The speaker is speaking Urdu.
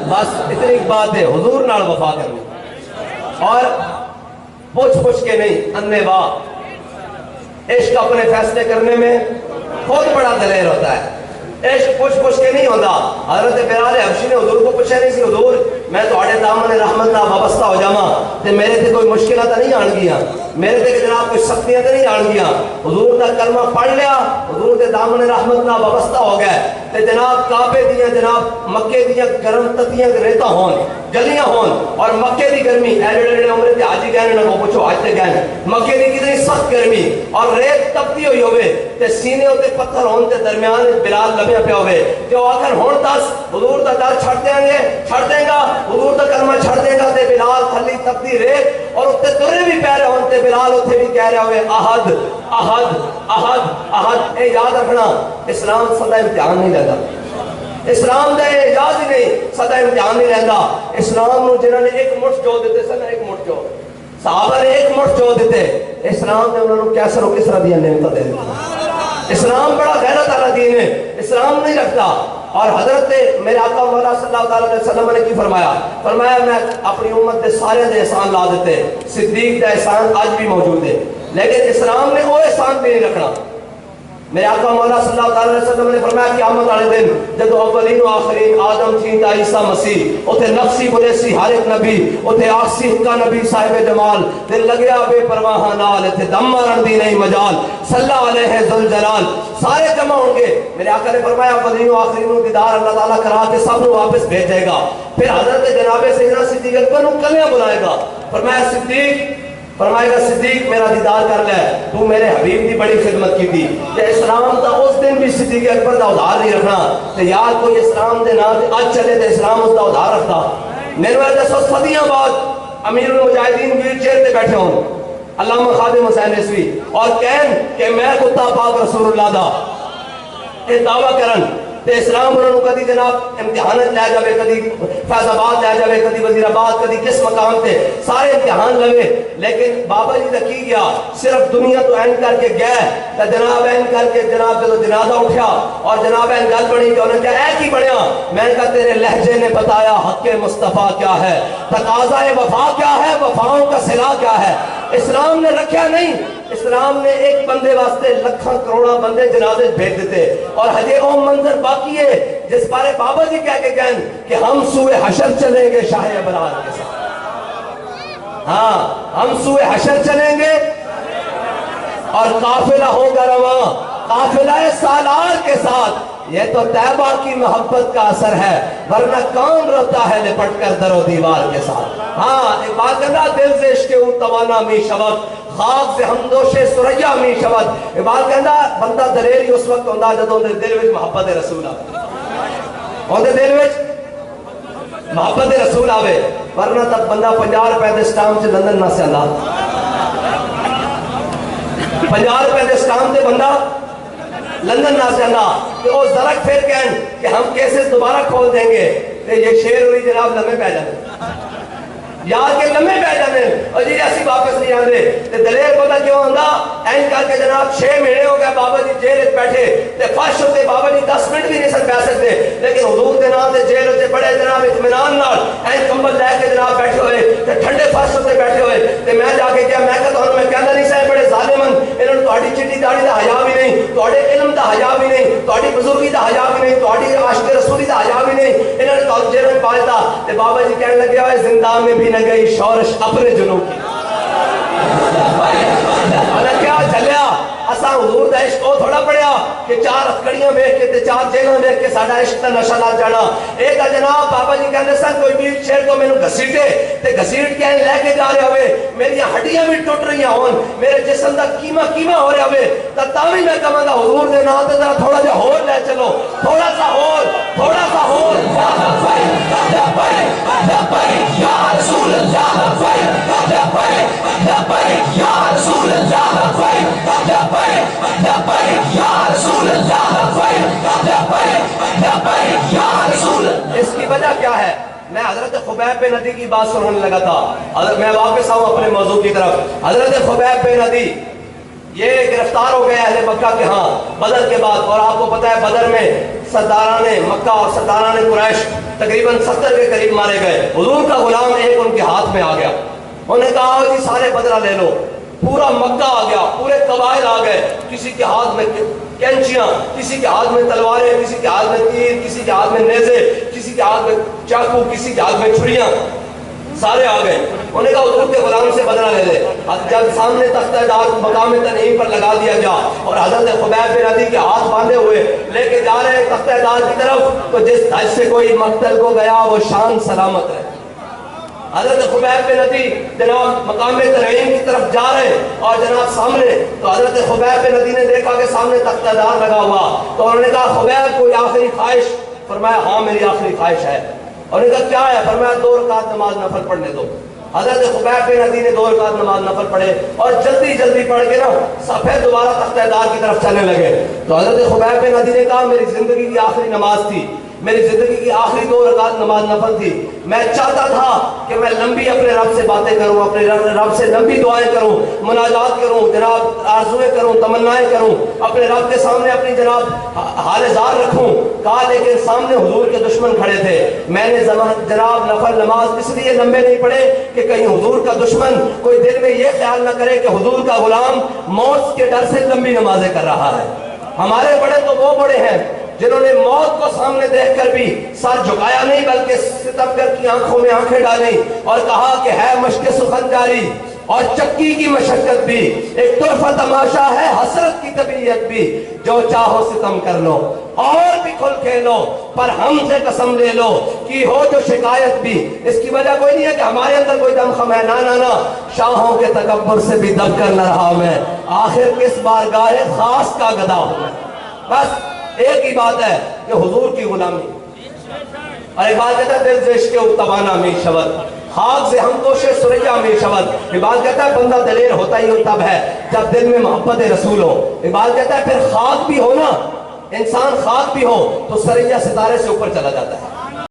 بس اتنی بات ہے، حضور نال وفا کرنی اور پوچھ کے نہیں، انے واہ۔ عشق اپنے فیصلے کرنے میں خود بڑا دلیر ہوتا ہے، عشق پوچھ کے نہیں ہوتا۔ حضرت بلال حبشی نے حضور کو پوچھا نہیں سی، حضور میں تھوڑے دامن رحمت نال وابستہ ہو جاواں تے میرے تے کوئی مشکلات نہیں آن گیاں، میرے تے جناب کوئی سختیاں نہیں آن گیاں۔ حضور دا کلمہ پڑھ لیا، حضور دے دامن رحمت نال وابستہ ہو گئے تے جناب کعبے دیاں، جناب مکے دیاں گرم تتیاں ریتاں ہون، گلیاں ہون، اور مکے دی گرمی اے جڑے عمرے تے حاجی گئے نہ پوچھو حج تے گئے، مکے دی کتنی سخت گرمی اور ریت تپتی ہوئی ہوے تے سینے تے پتھر ہون تے درمیان بلال لمیا پیا ہوے تے او آخر ہن دس حضور دا در چھڑ دیں گے، چھڑ دیں گا حضور دا کلمہ چھڑ دے گا تے بلال تھلی تپتی ریت اور اتنے ترے بھی پہ رہے ہون تے بلال اتنے بھی کہہ رہے ہوئے احد احد احد احد۔ اے یاد رکھنا اسلام سدا امتحان نہیں لیتا، اسلام دا اعجاز ہی نہیں، سدا امتحان نہیں لیتا۔ اسلام نو جنہاں نے ایک مٹھ جو دیتے سن، ایک مٹھ جو صحابہ نے ایک مٹھ جو دیتے، اسلام نے انہوں نے کیسر و کسرا دیا نعمتیں دے دیتی۔ اسلام بڑا غیرت والا دین ہے، اسلام نہیں رکھتا۔ اور حضرت میرے آقا مولا صلی اللہ علیہ وسلم نے کی فرمایا؟ فرمایا میں اپنی امت دے سارے دے احسان لا دیتے، صدیق دا احسان آج بھی موجود ہے، لیکن اسلام نے وہ احسان بھی نہیں رکھنا۔ میرے آقا مولا صلی اللہ علیہ وسلم نے فرمایا قیامت والے دن جب اولین و آخرین آدم تھی تا عیسیٰ مسیح اوتے نفسی بولے سی ہر ایک نبی اوتے آخسی حقا نبی صاحب جمال دل لگیا بے پرواہ نال تے دم مارن دی نہیں مجال صلی علیہ ذوالجلال، سارے جمع ہوں گے۔ میرے آقا نے فرمایا اولین و آخرین و دیدار اللہ تعالیٰ کرا کے سب کو واپس بھیجے گا، پھر حضرت جناب سیدنا صدیق اکبر کو کلیاں بلائے گا، فرمایا صدیق، فرمائے گا صدیق میرا دیدار کر لے، تو میرے حبیب دی بڑی خدمت کی تھی۔ کہ اسلام دا اس دن بھی صدیق اکبر دا ادھار نہیں رکھنا، تو یار کوئی اسلام دے نام اج چلے تو اسلام اس دا ادھار رکھتا۔ میرے وجہ سے صدیاں بعد امیر المجاہدین ویل چیئر تے بیٹھے ہوں علامہ خادم حسین نسوی اور کہن کہ میں کتا پاک رسول اللہ دا یہ دعویٰ کرن تے اسلام انہوں نے کدی جناب امتحانت لے جاوے، کدی فیض آباد لے جاوے، کدی وزیر آباد، کدی کس مقام تے سارے امتحان لوے، لیکن بابا جی دا کی گیا صرف دنیا تو این کر کے گئے تو جناب این کر کے جناب جب جنازہ اٹھا اور جناب این گل بڑی کہ انہوں نے کہا اے کی بڑھیا؟ میں نے کہا تیرے لہجے نے بتایا حق مصطفیٰ کیا ہے، تقاضا وفا کیا ہے، وفاؤں کا صلہ کیا ہے۔ اسلام نے رکھا نہیں، اسلام نے ایک بندے واسطے لکھاں کروڑا بندے جنازے بھیج دیتے، اور ہجے او منظر باقی ہے جس بارے بابا جی کہہ کے کہیں کہ ہم سوئے حشر چلیں گے شاہ ابرار کے ساتھ، ہاں ہم سوئے حشر چلیں گے اور قافلہ ہوگا رواں قافلہ سالار کے ساتھ۔ یہ تو طیبہ کی محبت کا اثر ہے، ورنہ کون روتا ہے لپٹ کر در و دیوار کے ساتھ۔ ہاں ایک بات کہنا دل سے عشق او توانا می شود، خاک سے ہمدوش سریا می شود۔ ایک بات کہنا بندہ دلیری اس وقت ہوندہ جب اندر دل وچ محبت رسول آوے، اندر دل وچ محبت رسول آوے، ورنہ تب بندہ 50 روپے دے سٹام سے لندن نہ سے اللہ، 50 روپے دے سٹام سے بندہ لندن نہ سے اللہ، کہ وہ زرک پھر کہیں کہ ہم کیسے دوبارہ کھول دیں گے، کہ یہ شیر ہوئی جناب لمحے پہ جانے یاد کے لمحے پہ جانے اور جی ایسی واپس نہیں آنے۔ دلیر پتہ کیوں ہوندہ این کر کے جناب 6 مہینے ہو گئے بابا جی جیل بیٹھے تے فرش ہوتے بابا جی 10 منٹ بھی نہیں سن پہ سکتے، لیکن حضور دے نام دے جیل ہوتے بڑے جناب اطمینان نال این کمبل لے کے جناب بیٹھے ہوئے تے ٹھنڈے فرش ہوتے بیٹھے ہوئے تے میں جا کے کیا میں کہتا ہوں میں کہنا نہیں سائے بڑے ظالمن انہوں نے تہاڈی چٹی داڑھی دا حیا بھی نہیں، تہاڈے علم دا حیا بھی نہیں، تہاڈی بزرگی دا حیا بھی نہیں، تہاڈی عاشق رسولی دا حیا بھی نہیں، انہوں نے تہاڈی جیل میں پالتا۔ تے بابا جی کہنے لگے ہوئے زندہ میں بھی نہ گئی شورش اپنے جنوں کی، کیا چلیا اساں حضور دا عشق او تھوڑا پڑیا کہ 4 ہتکڑیاں بیٹھ کے تے 4 جیلاں بیٹھ کے ساڈا عشق دا نشہ لگ جانا۔ ایک جناب بابا جی کہندے سن کوئی ویل چیئر کو مینوں گھسیٹے تے گھسیٹ کے لے کے جا رہے ہوئے میری ہڈیاں بھی ٹوٹ رہی ہون، میرے جسم دا کیما ہو رہا ہوئے تاں بھی میں کہاں گا حضور دے نام تے ذرا تھوڑا جہا ہور لے چلو، تھوڑا سا ہور یا رسول اللہ یا رسول اللہ اس کی وجہ کیا ہے؟ میں حضرت خبیب بن عدی کی بات سننے لگا تھا، میں واپس آؤں اپنے موضوع کی طرف۔ حضرت خبیب بن عدی یہ گرفتار ہو گئے اہل مکہ کے ہاں بدر کے بعد، اور آپ کو پتہ ہے بدر میں سرداران مکہ اور سرداران قریش تقریباً 70 کے قریب مارے گئے. حضور کا غلام ایک ان کے ہاتھ میں آ گیا. انہوں نے کہا جی سارے بدلہ لے لو. پورا مکہ آ گیا, پورے قبائل آ گئے. کسی کے ہاتھ میں کینچیاں, کسی کے ہاتھ میں تلواریں, کسی کے ہاتھ میں تیر, کسی کے ہاتھ میں نیزے, کسی کے ہاتھ میں چاقو, کسی کے ہاتھ میں چھریاں, سارے آ گئے. انہوں نے کہا حضور کے غلام سے بدلہ لے لے. جب سامنے تختہ دار مقام تنعیم پر لگا دیا گیا اور حضرت خبیب بن عدی کے ہاتھ باندھے ہوئے لے کے جا رہے ہیں تختہ دار کی طرف, تو جس دھج سے کوئی مقتل کو گیا وہ شان سلامت رہے. حضرت خبیب بن عدی جناب مقام تنعیم کی طرف جا رہے اور جناب سامنے, تو حضرت خبیب بن عدی نے دیکھا کہ سامنے تختہ دار لگا ہوا, تو انہوں نے کہا خبیب کوئی آخری خواہش؟ فرمایا ہاں میری آخری خواہش ہے. اور انہوں نے کہا کیا ہے؟ فرمایا 2 رکعت نماز نفل پڑھنے دو. حضرت خبیب بن عدی نے 2 رکعت نماز نفل پڑھے اور جلدی جلدی پڑھ کے نا پھر دوبارہ تختہ دار کی طرف چلنے لگے. تو حضرت خبیب بن عدی نے کہا میری زندگی کی آخری نماز تھی, میری زندگی کی آخری 2 رکعت نماز نفل تھی. میں چاہتا تھا کہ میں لمبی اپنے رب سے باتیں کروں, اپنے رب سے لمبی دعائیں کروں, مناجات کروں, جناب آرزویں کروں, تمنائیں کروں, اپنے رب کے سامنے اپنی جناب حال زار رکھوں. کہا لیکن سامنے حضور کے دشمن کھڑے تھے. میں نے جناب نفل نماز اس لیے لمبے نہیں پڑھے کہ کہیں حضور کا دشمن کوئی دل میں یہ خیال نہ کرے کہ حضور کا غلام موت کے ڈر سے لمبی نمازیں کر رہا ہے. ہمارے بڑے تو وہ بڑے ہیں جنہوں نے موت کو سامنے دیکھ کر بھی سر جھکایا نہیں بلکہ ستمگر کی آنکھوں میں آنکھیں ڈالی اور کہا کہ ہے مشق سخن جاری اور چکی کی مشقت بھی, ایک طرفہ تماشا ہے حسرت کی طبیعت بھی, جو چاہو ستم کر لو اور بھی کھل کھیلو پر ہم سے قسم لے لو کہ ہو جو شکایت بھی. اس کی وجہ کوئی نہیں ہے کہ ہمارے اندر کوئی دم خم ہے, نا شاہوں کے تکبر سے بھی دب کر نہ رہا میں, آخر کس بارگاہ خاص کا گدا ہوں میں. بس ایک ہی بات ہے کہ حضور کی غلامی. اور ایک بات کہتا ہے دل سے عشق اتبانا میں شود, خاک سے ہم کوش سریا میں شود. ایک بات کہتا ہے بندہ دلیر ہوتا ہی تب ہے جب دل میں محبت رسول ہو. ایک بات کہتا ہے پھر خاک بھی ہو نا, انسان خاک بھی ہو تو سریا ستارے سے اوپر چلا جاتا ہے.